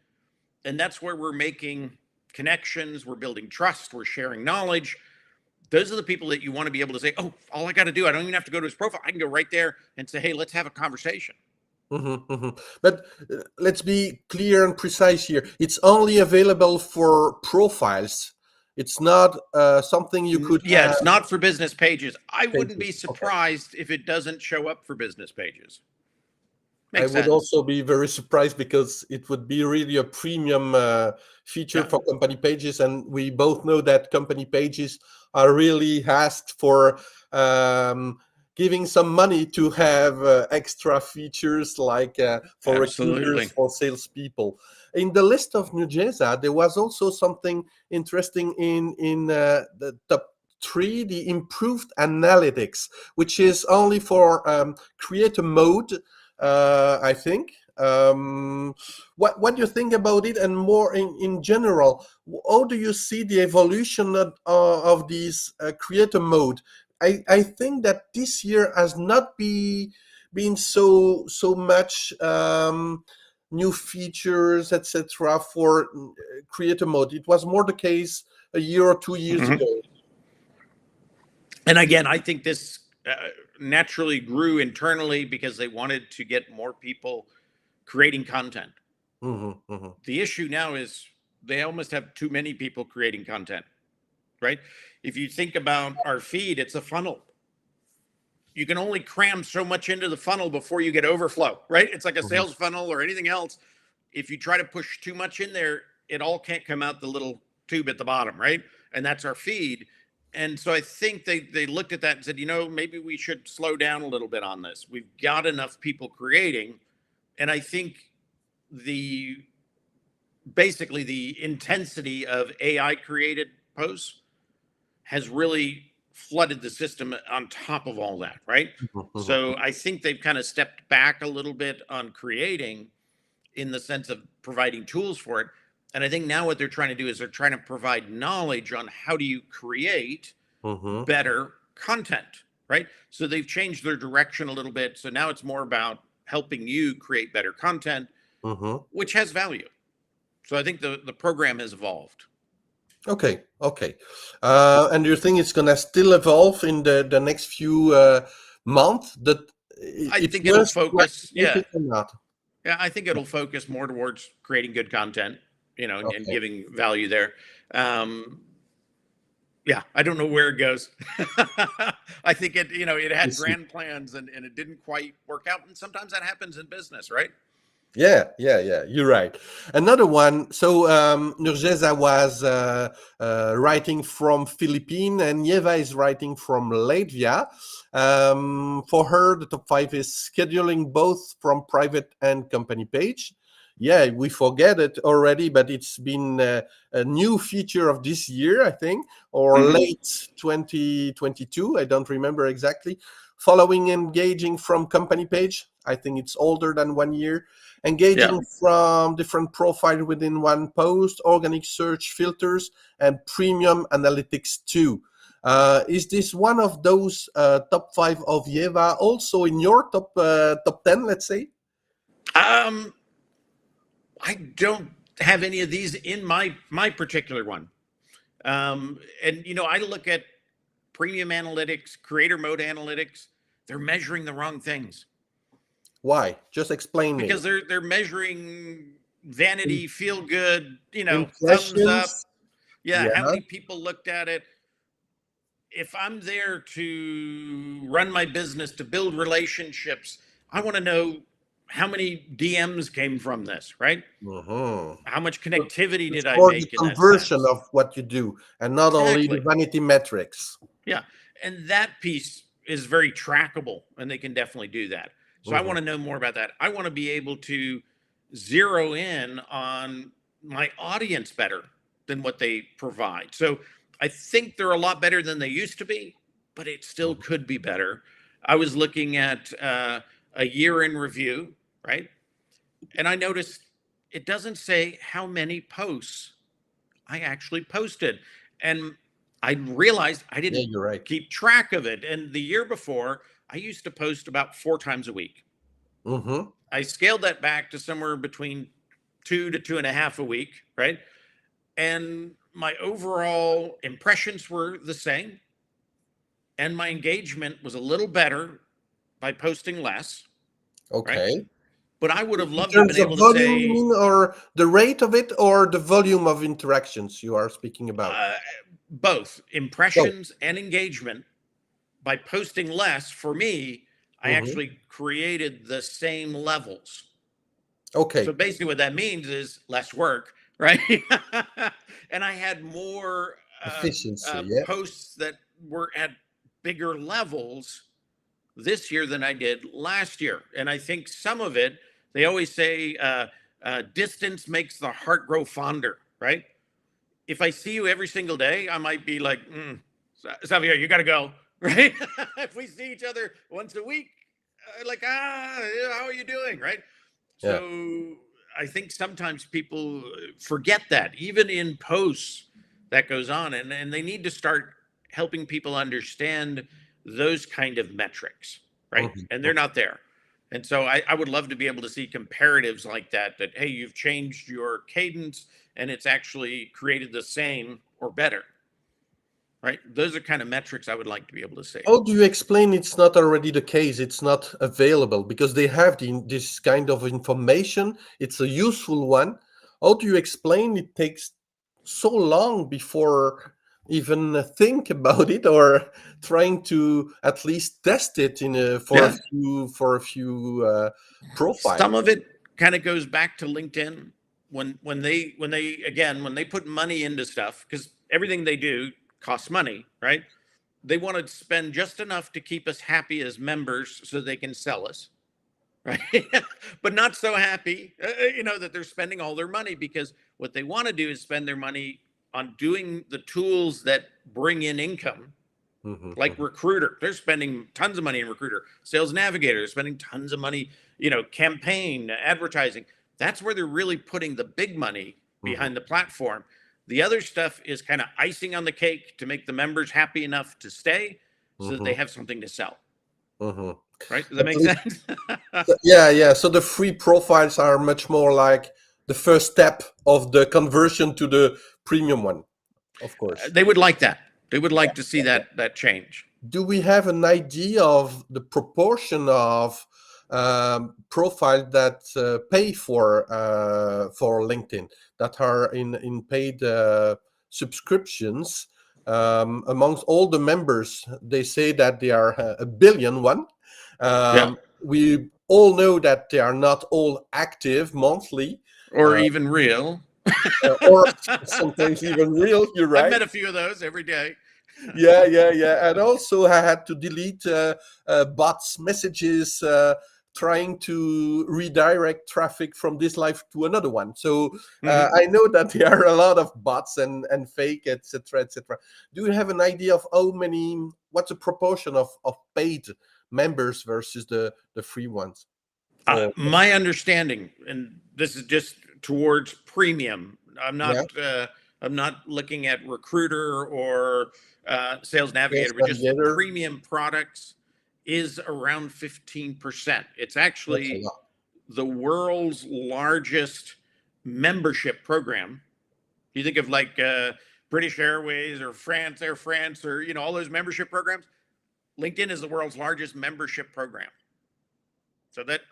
And that's where we're making connections, we're building trust, we're sharing knowledge. Those are the people that you want to be able to say, oh, all I got to do, I don't even have to go to his profile. I can go right there and say, hey, let's have a conversation. Mm-hmm, mm-hmm. But let's be clear and precise here. It's only available for profiles. It's not something you could. Yeah, it's not for business pages. I wouldn't be surprised if it doesn't show up for business pages. Makes sense. I would also be very surprised because it would be really a premium feature for company pages, and we both know that company pages are really asked for giving some money to have extra features like for recruiters, for salespeople. In the list of Nujeza, there was also something interesting in the top 3, the improved analytics, which is only for creator mode. I think. What do you think about it, and more in general? How do you see the evolution of these creator mode? I think that this year has not been so much new features, etc. for creator mode. It was more the case a year or 2 years ago. And again, I think this naturally grew internally because they wanted to get more people creating content. Mhm, mhm. The issue now is they almost have too many people creating content, right? If you think about our feed, it's a funnel. You can only cram so much into the funnel before you get overflow, right? It's like a Mhm. sales funnel or anything else. If you try to push too much in there, it all can't come out the little tube at the bottom, right? And that's our feed. And so I think they looked at that and said, maybe we should slow down a little bit on this. We've got enough people creating, and I think the basically the intensity of AI created posts has really flooded the system on top of all that, right? Mhm, mhm. So I think they've kind of stepped back a little bit on creating in the sense of providing tools for it. And I think now what they're trying to do is they're trying to provide knowledge on how do you create Mhm, better content, right? So they've changed their direction a little bit. So now it's more about helping you create better content, mhm. which has value. So I think the program has evolved. Okay, okay. And do you think it's gonna still evolve in the next few months? That I it think it'll must like focus, yeah. it or not? Yeah, I think it'll focus more towards creating good content, and Okay. giving value there. Um, yeah, I don't know where it goes. I think it We had see. grand plans and it didn't quite work out. And sometimes that happens in business, right? Yeah, yeah, yeah. You're right. Another one. So Nurjeza was writing from Philippines, and Yeva is writing from Latvia. For her, the top five is scheduling both from private and company page. Yeah, we forget it already, but it's been a new feature of this year, I think, or Hmm. late 2022. I don't remember exactly. Following engaging from company page. I think it's older than 1 year. Yeah. Engaging from different profiles within one post, organic search filters, and premium analytics too. Is this one of those top five of Yeva also in your top 10, let's say? Um, I don't have any of these in my particular one. And I look at premium analytics, creator mode analytics. They're measuring the wrong things Why? Just explain me. because they're measuring vanity, feel good, thumbs up. Impressions? Yeah, how Yeah. many people looked at it? If I'm there to run my business, to build relationships, I want to know how many DMs came from this, right? Mhm. How much So connectivity it's did I more the make in that conversion sense? of what you do and not only the Exactly. vanity metrics. Yeah. And that piece is very trackable, and they can definitely do that. So I Mhm. want to know more about that. I want to be able to zero in on my audience better than what they provide. So I think they're a lot better than they used to be, but it still Mhm. could be better. I was looking at a year in review, right? And I noticed it doesn't say how many posts I actually posted. And I realized I Yeah, didn't you're right. keep track of it. And the year before, I used to post about 4 times a week. Mhm. I scaled that back to somewhere between 2 to 2.5 a week, right? And my overall impressions were the same. And my engagement was a little better by posting less, right? Okay. But I would have In loved to have been terms of able to volume, you say mean, or the rate of it, or the volume of interactions you are speaking about? uh, both Both. impressions and engagement. By posting less, for me, I Mhm. actually created the same levels. So Okay. basically, what that means is less work, right? And I had more Efficiency, yeah. posts that were at bigger levels this year than I did last year. And I think some of it, they always say, distance makes the heart grow fonder, right? If I see you every single day, I might be like, Xavier, you got to go, right? If we see each other once a week, like, how are you doing, right? Yeah. So I think sometimes people forget that, even in posts, that goes on, and they need to start helping people understand those kind of metrics, right? Mhm, And they're mhm. not there. And so I would love to be able to see comparatives like that, hey, you've changed your cadence and it's actually created the same or better. right? Those are kind of metrics I would like to be able to see. How do you explain it's not already the case? It's not available because they have this kind of information. It's a useful one. How do you explain it takes so long before even think about it or trying to at least test it in Yeah. for a few Some profiles? of it kind of goes back to LinkedIn when they put money into stuff, because everything they do costs money, right? They want to spend just enough to keep us happy as members so they can sell us, right? But not so happy, that they're spending all their money, because what they want to do is spend their money on doing the tools that bring in income, Mhm, like mhm, Recruiter. They're spending tons of money in Recruiter. Sales Navigator is spending tons of money, campaign, advertising. That's where they're really putting the big money mhm, behind the platform. The other stuff is kind of icing on the cake to make the members happy enough to stay so that they mhm, have something to sell. mhm. Right? Does that At make least, sense? yeah, yeah. So the free profiles are much more like the first step of the conversion to the premium one, of course. They would like that. They would Yeah, like to see yeah, yeah. that change. Do we have an idea of the proportion of profile that pay for LinkedIn that are in paid subscriptions amongst all the members? They say that they are a billion one. Yeah. We all know that they are not all active monthly, Or uh, even real. or sometimes even real. You're I've right. met a few of those every day. Yeah, yeah, yeah. And also, I had to delete bots messages trying to redirect traffic from this live to another one. So Mhm. I know that there are a lot of bots and fake, etc., etc. Do you have an idea of how many? What's the proportion of paid members versus the free ones? For My understanding, and this is just towards premium. yeah, I'm not looking at Recruiter or Sales Sales Navigator, but just the Navigator. premium products is around 15%. It's That's a actually lot. the world's largest membership program. You think of like British Airways or France Air France, or all those membership programs. LinkedIn is the world's largest membership program. So that,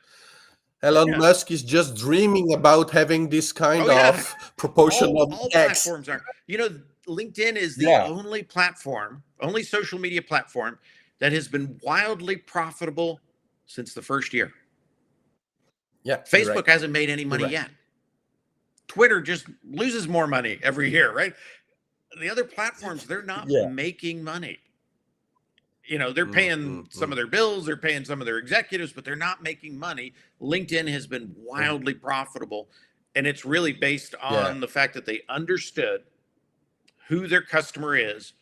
Elon yeah. Musk is just dreaming about having this kind Oh yeah. of proportion all of all X. platforms are. LinkedIn is the Yeah, only social media platform that has been wildly profitable since the first year. yeah, you're right. Facebook hasn't made any You're money right. yet. Twitter just loses more money every year, right? The other platforms, they're not Yeah. making money. They're Mm, paying mm, some mm, of their bills, they're paying some of their executives, but they're not making money. LinkedIn has been mm. wildly profitable, and it's really based Yeah. on the fact that they understood who their customer is,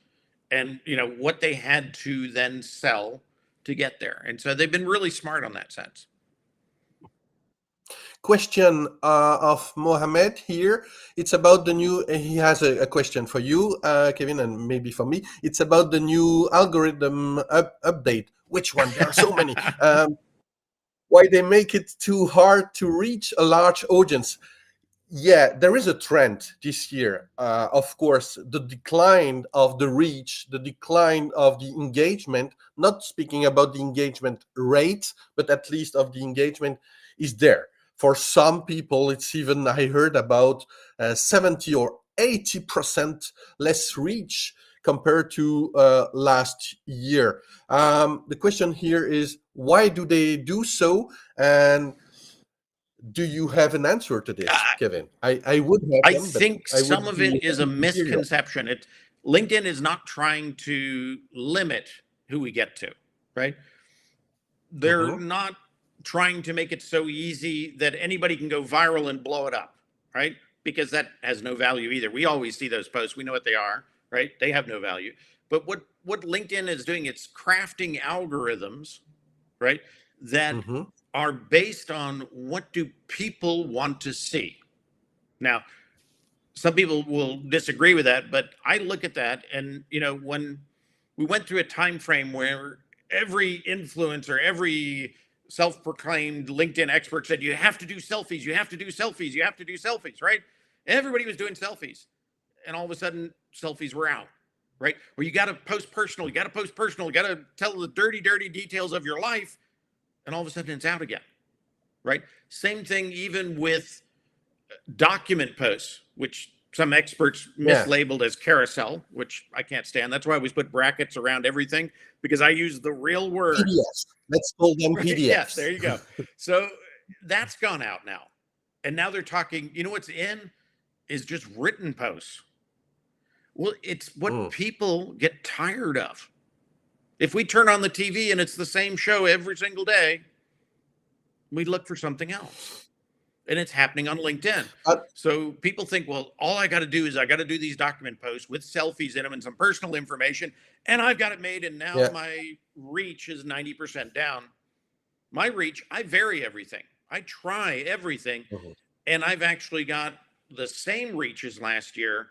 and what they had to then sell to get there. And so they've been really smart on that sense. Question of Mohammed here. It's about the new. He has a question for you, Kevin, and maybe for me. It's about the new algorithm update. Which one? There are so many. Why they make it too hard to reach a large audience? Yeah, there is a trend this year. Of course, the decline of the reach, the decline of the engagement, not speaking about the engagement rate, but at least of the engagement is there. For some people, it's even, I heard about 70 or 80% less reach compared to last year. The question here is, why do they do so? And do you have an answer to this, I Kevin? I would have I them, but think I some would of it be is a happy to hear you. misconception. LinkedIn is not trying to limit who we get to, right? They're Hmm. not trying to make it so easy that anybody can go viral and blow it up, right? Because that has no value either. We always see those posts. We know what they are, right? They have no value. But what LinkedIn is doing, it's crafting algorithms, right? That Hmm. are based on what do people want to see. Now, some people will disagree with that, but I look at that, and when we went through a time frame where every influencer, every self-proclaimed LinkedIn expert said you have to do selfies, you have to do selfies, you have to do selfies, right? Everybody was doing selfies, and all of a sudden selfies were out, right? Where you got to post personal, you got to post personal, you got to tell the dirty, dirty details of your life, and all of a sudden it's out again, right? Same thing even with document posts, which some experts Yeah. mislabeled as carousel, which I can't stand. That's why I always put brackets around everything, because I use the real word. PDFs. Let's call them Right? PDFs. Yeah, there you go. So that's gone out now. And now they're talking, you know what's in is just written posts. Well, it's what people get tired of. If we turn on the TV and it's the same show every single day, we look for something else. And it's happening on LinkedIn. So people think, well, all I got to do is I got to do these document posts with selfies in them and some personal information, and I've got it made. And now my reach is 90% down. My reach, I vary everything. I try everything. And I've actually got the same reach as last year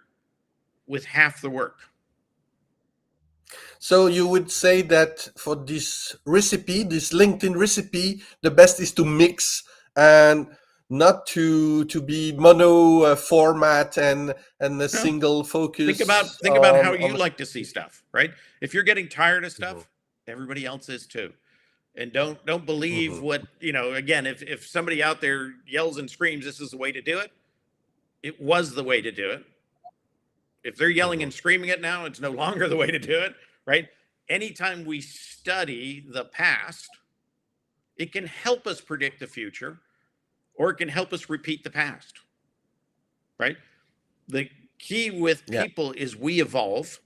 with half the work. So you would say that for this recipe, this LinkedIn recipe, the best is to mix and not to be mono format and a single focus. Think about how you like to see stuff, right? If you're getting tired of stuff, everybody else is too. And don't believe what, again, if somebody out there yells and screams, this is the way to do it. It was the way to do it. If they're yelling and screaming it now, it's no longer the way to do it, right? Anytime we study the past, it can help us predict the future, or it can help us repeat the past, right? The key with people is we evolve,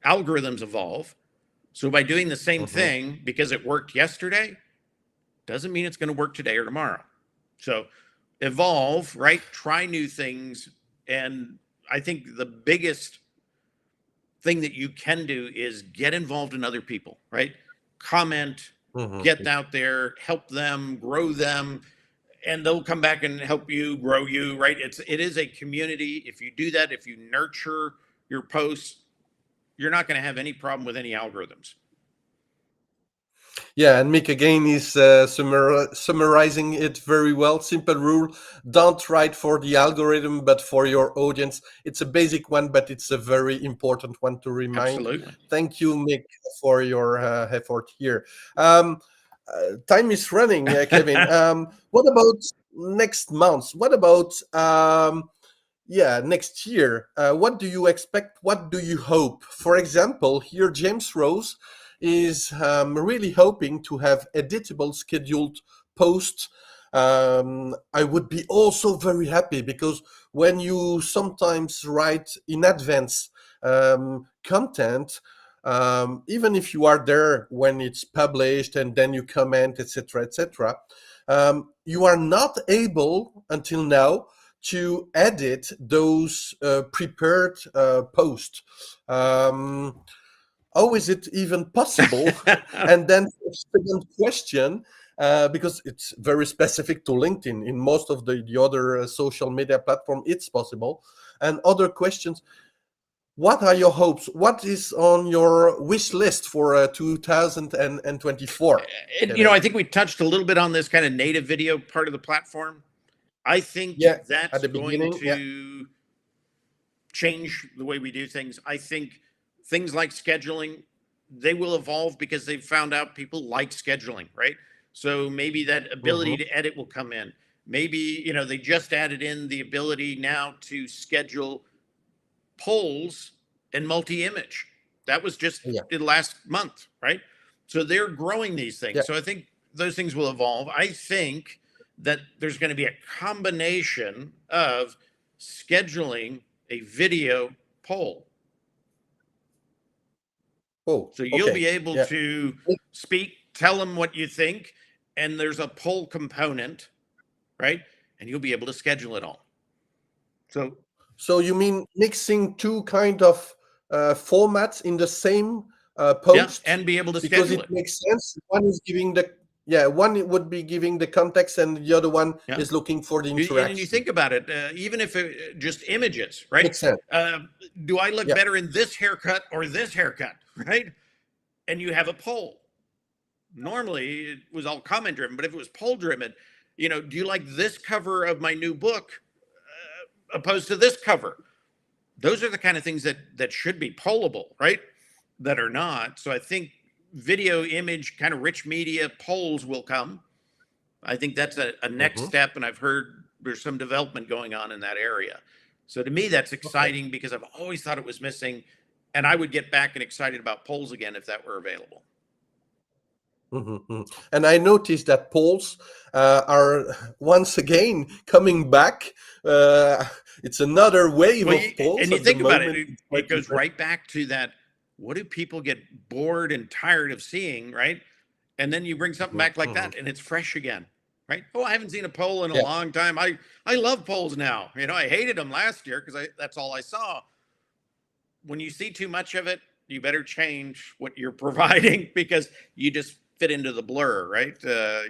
algorithms evolve. So by doing the same thing, because it worked yesterday, doesn't mean it's going to work today or tomorrow. So evolve, right? Try new things. And I think the biggest thing that you can do is get involved in other people, right? Comment, get out there, help them, grow them, and they'll come back and help you grow you, right? It is a community. If you do that, if you nurture your posts, you're not going to have any problem with any algorithms. Yeah, and Mick again is summarizing it very well. Simple rule: don't write for the algorithm, but for your audience. It's a basic one, but it's a very important one to remind. Absolutely. Thank you, Mick, for your effort here. Time is running, Kevin. What about next month? What about next year? What do you expect? What do you hope? For example, here James Rose is really hoping to have editable scheduled posts. I would be also very happy, because when you sometimes write in advance content, even if you are there when it's published and then you comment, etc., you are not able until now to edit those prepared posts. How is it even possible? And then second question, because it's very specific to LinkedIn. In most of the other social media platform, it's possible. And other questions: what are your hopes? What is on your wish list for 2024? I think we touched a little bit on this kind of native video part of the platform. I think that's going to change the way we do things. I think things like scheduling, they will evolve because they've found out people like scheduling, right? So maybe that ability to edit will come in. Maybe, they just added in the ability now to schedule polls and multi-image. That was just in last month, right? So they're growing these things. So I think those things will evolve. I think that there's going to be a combination of scheduling a video poll. So you'll be able to speak, tell them what you think, and there's a poll component, right? And you'll be able to schedule it all. So you mean mixing two kind of formats in the same post, and be able to because schedule it makes sense. One is giving one would be giving the context, and the other one is looking for the interaction. And you think about it, even if it just images, right? Makes sense. Do I look better in this haircut or this haircut, right? And you have a poll. Normally it was all comment driven, but if it was poll driven, do you like this cover of my new book opposed to this cover? those are the kind of things that should be pollable, right? That are not. So I think video, image, kind of rich media polls will come. I think that's a next Mhm. step, and I've heard there's some development going on in that area. So to me, that's Okay. exciting because I've always thought it was missing, and I would get back and excited about polls again if that were available. Mhm, mhm. And I noticed that polls are once again coming back. Uh, it's another wave Well, of polls and you at the think about it, moment. It's quite it goes interesting. right back to that. What do people get bored and tired of seeing, right? And then you bring something Mhm, back like mhm. that, and it's fresh again, right? Oh, I haven't seen a poll in a Yeah, long time. I love polls now. I hated them last year because I that's all I saw. When you see too much of it, you better change what you're providing because you just fit into the blur, right?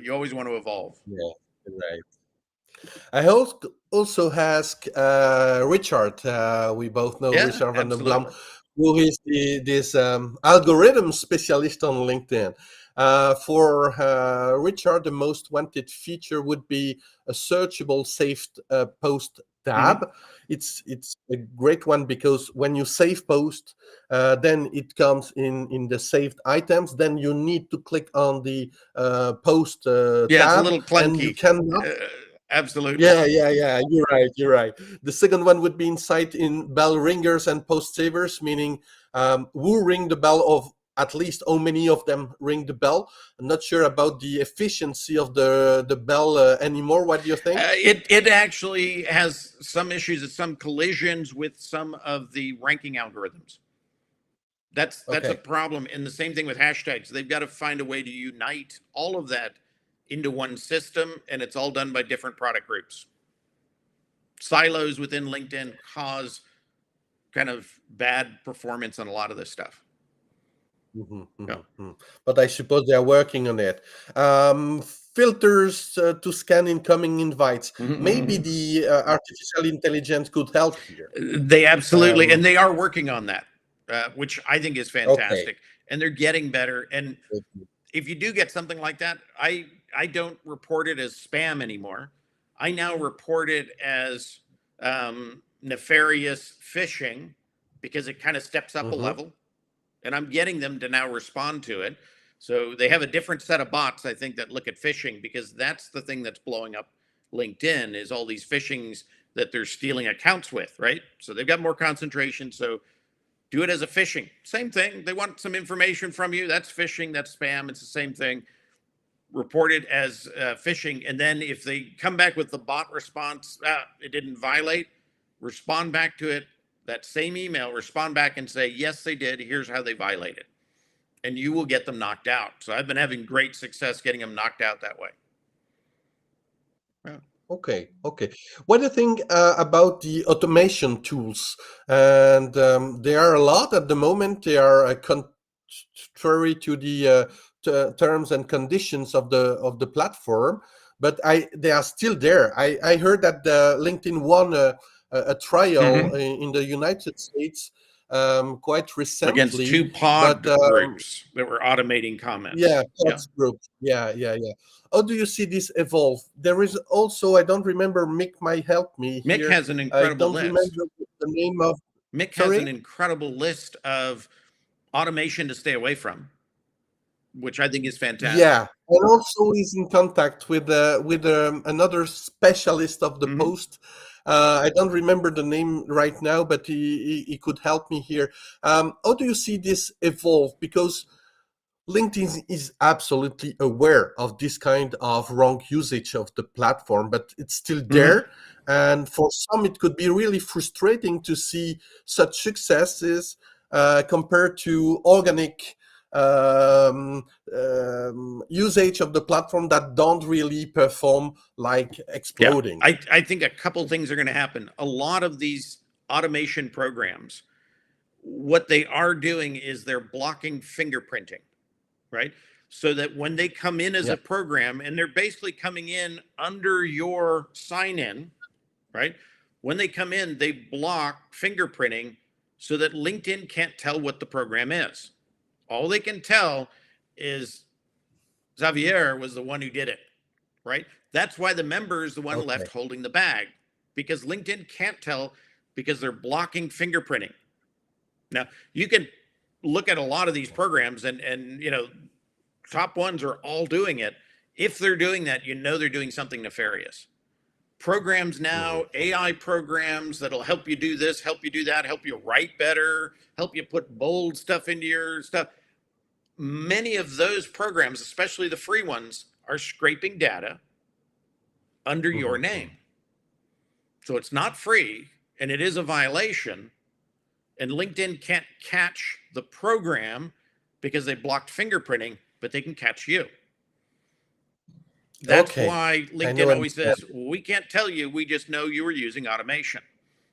You always want to evolve. yeah, you're right. I also ask Richard. We both know Yeah, Richard van der Blom, absolutely. who is this algorithm specialist on LinkedIn. For Richard, the most wanted feature would be a searchable saved post Hmm. tab. It's a great one because when you save post, then it comes in the saved items. Then you need to click on the post Yeah, it's a tab, little and you clunky. cannot. Uh, Absolutely. Yeah, yeah, yeah. You're right. You're right. The second one would be insight in bell ringers and post savers, meaning who ring the bell of at least how many of them ring the bell. I'm not sure about the efficiency of the bell anymore. What do you think? It actually has some issues, some collisions with some of the ranking algorithms. That's a Okay. problem. And the same thing with hashtags. They've got to find a way to unite all of that into one system, and it's all done by different product groups. Silos within LinkedIn cause kind of bad performance on a lot of this stuff. Mhm, Yeah. mhm, mhm. But I suppose they are working on it. Filters to scan incoming invites. Maybe Mhm. the artificial intelligence could help here. They absolutely, Um, and they are working on that, which I think is okay. fantastic. And they're getting better. And if you do get something like that, I don't report it as spam anymore. I now report it as nefarious phishing because it kind of steps up a Mhm. level, and I'm getting them to now respond to it. So they have a different set of bots, I think, that look at phishing because that's the thing that's blowing up LinkedIn is all these phishings that they're stealing accounts with, right? So they've got more concentration. So do it as a phishing. Same thing. They want some information from you. That's phishing. That's spam. It's the same thing. Report it as phishing. And then if they come back with the bot response, it didn't violate, respond back to it. That same email, respond back and say, yes, they did. Here's how they violated. And you will get them knocked out. So I've been having great success getting them knocked out that way. Yeah. Okay, okay. What do you think about the automation tools? And there are a lot at the moment. They are contrary to the terms and conditions of the platform, but they are still there. I heard that LinkedIn won a trial Mhm. in the United States quite Against recently, two but pod groups that were automating yeah, comments. Yeah. Pods Group. Yeah, yeah, yeah. How do you see this evolve? There is also, I don't remember, Mick might help me Mick here. has an I incredible don't list. remember the name of, Mick has an sorry? incredible list of automation to stay away from, which I think is fantastic. Yeah. And also is in contact with another specialist of the Hmm. post. I don't remember the name right now, but he could help me here. How do you see this evolve? Because LinkedIn is absolutely aware of this kind of wrong usage of the platform, but it's still Hmm. there. And for some, it could be really frustrating to see such successes compared to organic um, usage of the platform that don't really perform like Yeah. exploding. I think a couple things are going to happen. A lot of these automation programs, what they are doing is they're blocking fingerprinting, right? So that when they come in as Yeah. a program and they're basically coming in under your sign in, right? When they come in, they block fingerprinting so that LinkedIn can't tell what the program is. All they can tell is Xavier was the one who did it, right? That's why the member is the one left Okay. holding the bag because LinkedIn can't tell because they're blocking fingerprinting. Now, you can look at a lot of these programs and top ones are all doing it. If they're doing that, they're doing something nefarious. Programs now, AI programs that'll help you do this, help you do that, help you write better, help you put bold stuff into your stuff. Many of those programs, especially the free ones, are scraping data under your name. So it's not free, and it is a violation. And LinkedIn can't catch the program because they blocked fingerprinting, but they can catch you. That's why LinkedIn always says, we can't tell you, we just know you were using automation,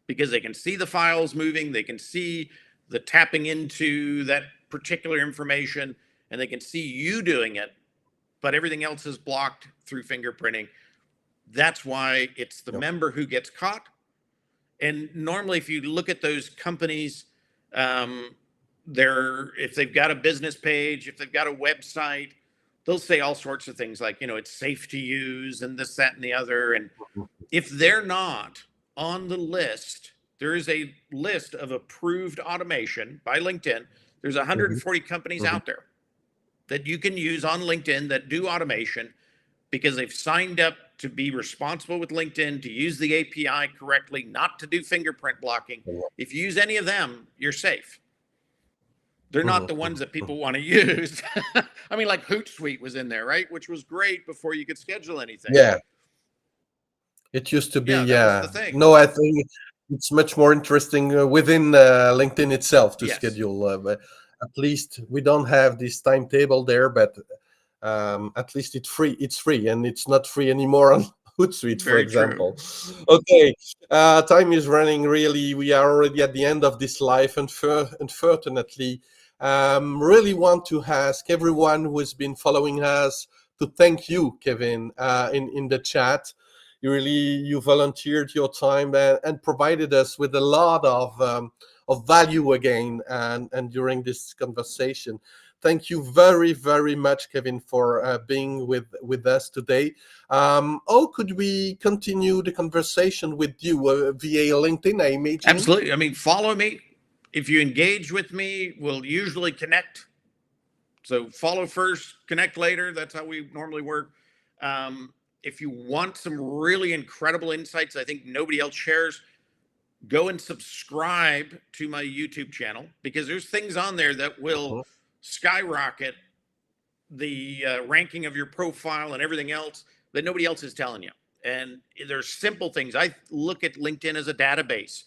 because they can see the files moving, they can see the tapping into that particular information, and they can see you doing it, but everything else is blocked through fingerprinting. That's why it's the member who gets caught. And normally, if you look at those companies, if they've got a business page, if they've got a website, they'll say all sorts of things like, it's safe to use and this, that, and the other. And if they're not on the list, there is a list of approved automation by LinkedIn. There's 140 companies out there that you can use on LinkedIn that do automation because they've signed up to be responsible with LinkedIn, to use the API correctly, not to do fingerprint blocking. If you use any of them, you're safe. They're not the ones that people want to use. I mean, like Hootsuite was in there, right? Which was great before you could schedule anything. Yeah. It used to be, that was the thing. No, I think it's much more interesting within LinkedIn itself to schedule. But at least we don't have this timetable there, but at least it's free. It's free, and it's not free anymore on Hootsuite, for example. Okay, time is running. Really, we are already at the end of this live, unfortunately. Really want to ask everyone who has been following us to thank you, Kevin, in the chat. You volunteered your time and provided us with a lot of value again and during this conversation. Thank you very, very much, Kevin, for being with us today. How could we continue the conversation with you via LinkedIn, I imagine? Absolutely. I mean, follow me. If you engage with me, we'll usually connect. So follow first, connect later. That's how we normally work. If you want some really incredible insights I think nobody else shares, go and subscribe to my YouTube channel, because there's things on there that will skyrocket the ranking of your profile and everything else that nobody else is telling you. And there's simple things. I look at LinkedIn as a database,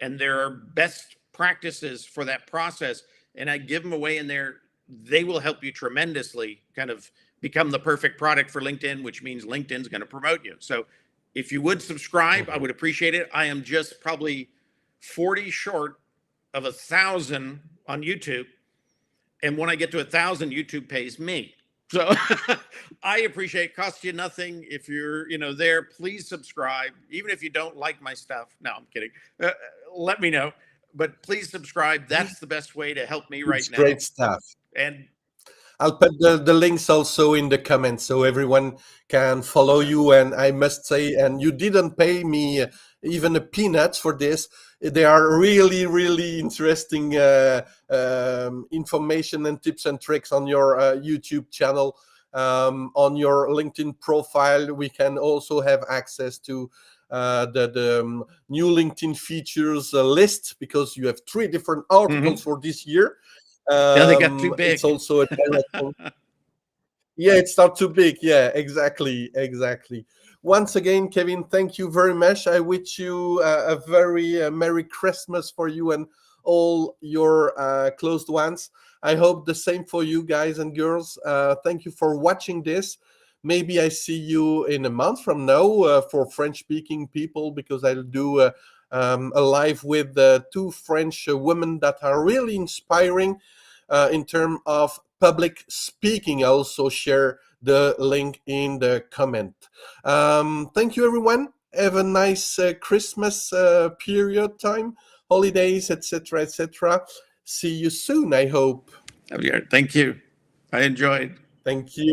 and there are best practices for that process, and I give them away in there. They will help you tremendously kind of become the perfect product for LinkedIn, which means LinkedIn's going to promote you. So if you would subscribe, I would appreciate it. I am just probably 40 short of 1,000 on YouTube. And when I get to 1,000, YouTube pays me. So I appreciate it. Costs you nothing. If you're there, please subscribe. Even if you don't like my stuff. No, I'm kidding. Let me know. But please subscribe. That's the best way to help me right now. Great stuff. And I'll put the links also in the comments so everyone can follow you. And I must say, and you didn't pay me even a peanut for this. They are really, really interesting information and tips and tricks on your YouTube channel. On your LinkedIn profile, we can also have access to the new LinkedIn features list, because you have 3 different articles for this year. Yeah, they got too big. It's also a yeah, it's not too big. Yeah, exactly. Once again, Kevin, thank you very much. I wish you a very Merry Christmas for you and all your close ones. I hope the same for you guys and girls. Thank you for watching this. Maybe I see you in a month from now for French-speaking people, because I'll do a live with 2 French women that are really inspiring in terms of public speaking. I also share the link in the comment. Thank you, everyone. Have a nice Christmas period time, holidays, etc., etc. See you soon, I hope. Thank you. I enjoyed. Thank you.